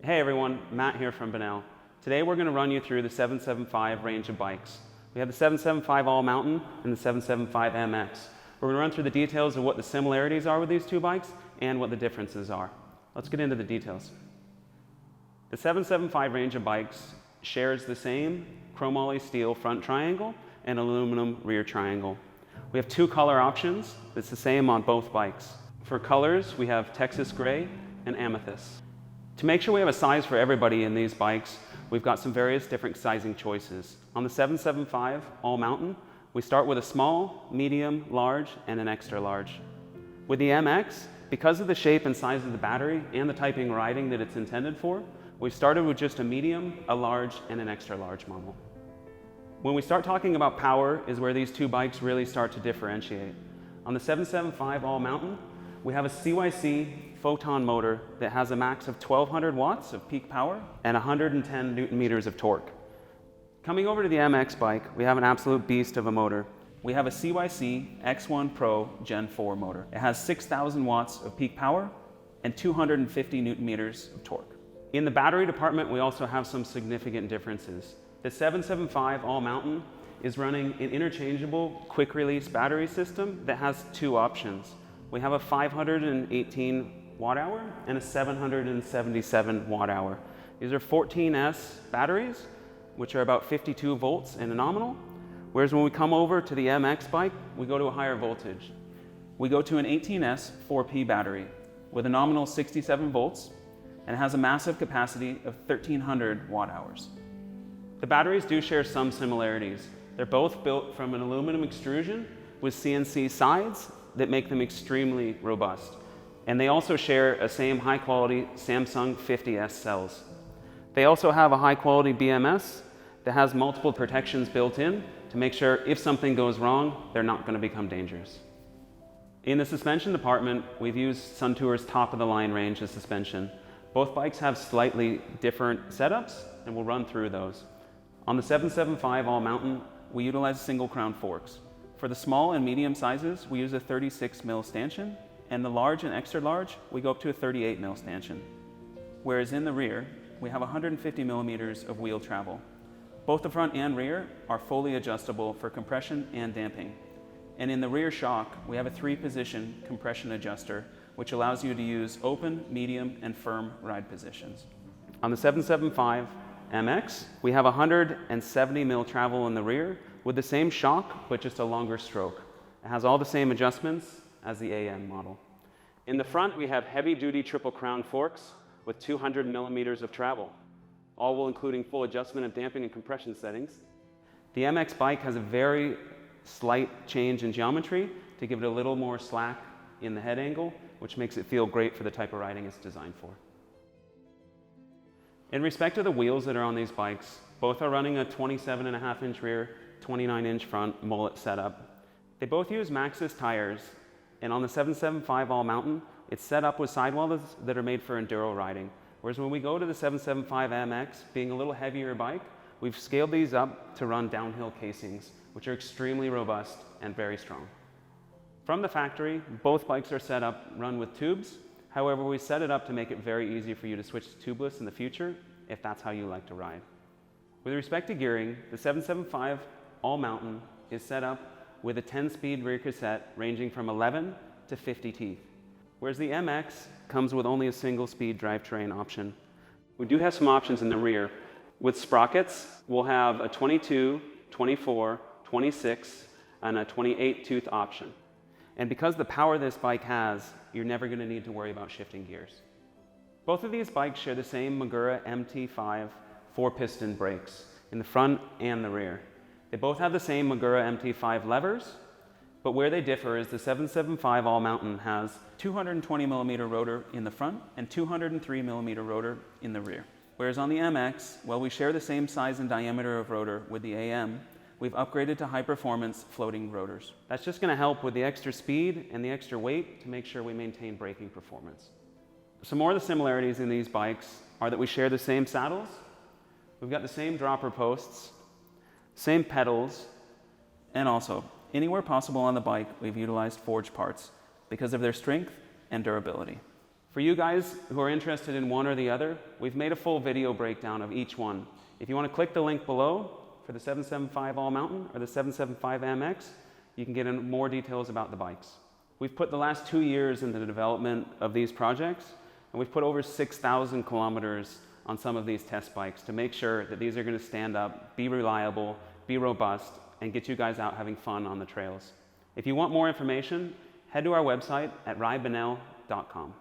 Hey everyone, Matt here from Bonnell. Today we're going to run you through the 775 range of bikes. We have the 775 All Mountain and the 775 MX. We're going to run through the details of what the similarities are with these two bikes and what the differences are. Let's get into the details. The 775 range of bikes shares the same chromoly steel front triangle and aluminum rear triangle. We have two color options. It's the same on both bikes. For colors, we have Texas Gray and Amethyst. To make sure we have a size for everybody in these bikes, we've got some various different sizing choices. On the 775 All Mountain, we start with a small, medium, large, and an extra large. With the MX, because of the shape and size of the battery and the typing riding that it's intended for, we've started with just a medium, a large, and an extra large model. When we start talking about power is where these two bikes really start to differentiate. On the 775 All Mountain, we have a CYC Photon motor that has a max of 1200 watts of peak power and 110 Newton meters of torque. Coming over to the MX bike, we have an absolute beast of a motor. We have a CYC X1 Pro Gen 4 motor. It has 6,000 watts of peak power and 250 Newton meters of torque. In the battery department, we also have some significant differences. The 775 All Mountain is running an interchangeable quick release battery system that has two options. We have a 518 watt hour and a 777 watt hour. These are 14S batteries, which are about 52 volts in a nominal. Whereas when we come over to the MX bike, we go to a higher voltage. We go to an 18S 4P battery with a nominal 67 volts and it has a massive capacity of 1300 watt hours. The batteries do share some similarities. They're both built from an aluminum extrusion with CNC sides that make them extremely robust. And they also share a same high quality Samsung 50S cells. They also have a high quality BMS that has multiple protections built in to make sure if something goes wrong, they're not going to become dangerous. In the suspension department, we've used Suntour's top of the line range of suspension. Both bikes have slightly different setups and we'll run through those. On the 775 All Mountain, we utilize single crown forks. For the small and medium sizes, we use a 36 mil stanchion, and the large and extra large, we go up to a 38 mil stanchion. Whereas in the rear, we have 150 millimeters of wheel travel. Both the front and rear are fully adjustable for compression and damping. And in the rear shock, we have a 3-position compression adjuster, which allows you to use open, medium, and firm ride positions. On the 775 MX, we have 170 mil travel in the rear with the same shock, but just a longer stroke. It has all the same adjustments as the AM model. In the front, we have heavy-duty triple crown forks with 200 millimeters of travel, all while including full adjustment of damping and compression settings. The MX bike has a very slight change in geometry to give it a little more slack in the head angle, which makes it feel great for the type of riding it's designed for. In respect to the wheels that are on these bikes, both are running a 27.5-inch rear, 29-inch front mullet setup. They both use Maxxis tires, and on the 775 All Mountain, it's set up with sidewalls that are made for enduro riding. Whereas when we go to the 775 MX, being a little heavier bike, we've scaled these up to run downhill casings, which are extremely robust and very strong. From the factory, both bikes are set up, run with tubes. However, we set it up to make it very easy for you to switch to tubeless in the future, if that's how you like to ride. With respect to gearing, the 775 All Mountain is set up with a 10-speed rear cassette ranging from 11 to 50 teeth, whereas the MX comes with only a single-speed drivetrain option. We do have some options in the rear. With sprockets, we'll have a 22, 24, 26, and a 28-tooth option. And because the power this bike has, you're never going to need to worry about shifting gears. Both of these bikes share the same Magura MT5 4-piston brakes in the front and the rear. They both have the same Magura MT5 levers, but where they differ is the 775 All Mountain has 220 millimeter rotor in the front and 203 millimeter rotor in the rear. Whereas on the MX, while we share the same size and diameter of rotor with the AM, we've upgraded to high-performance floating rotors. That's just going to help with the extra speed and the extra weight to make sure we maintain braking performance. Some more of the similarities in these bikes are that we share the same saddles, we've got the same dropper posts, same pedals, and also, anywhere possible on the bike, we've utilized forged parts because of their strength and durability. For you guys who are interested in one or the other, we've made a full video breakdown of each one. If you want to click the link below for the 775 All Mountain or the 775 MX, you can get in more details about the bikes. We've put the last 2 years into the development of these projects, and we've put over 6,000 kilometers on some of these test bikes to make sure that these are going to stand up, be reliable, be robust, and get you guys out having fun on the trails. If you want more information, head to our website at ridebonnell.com.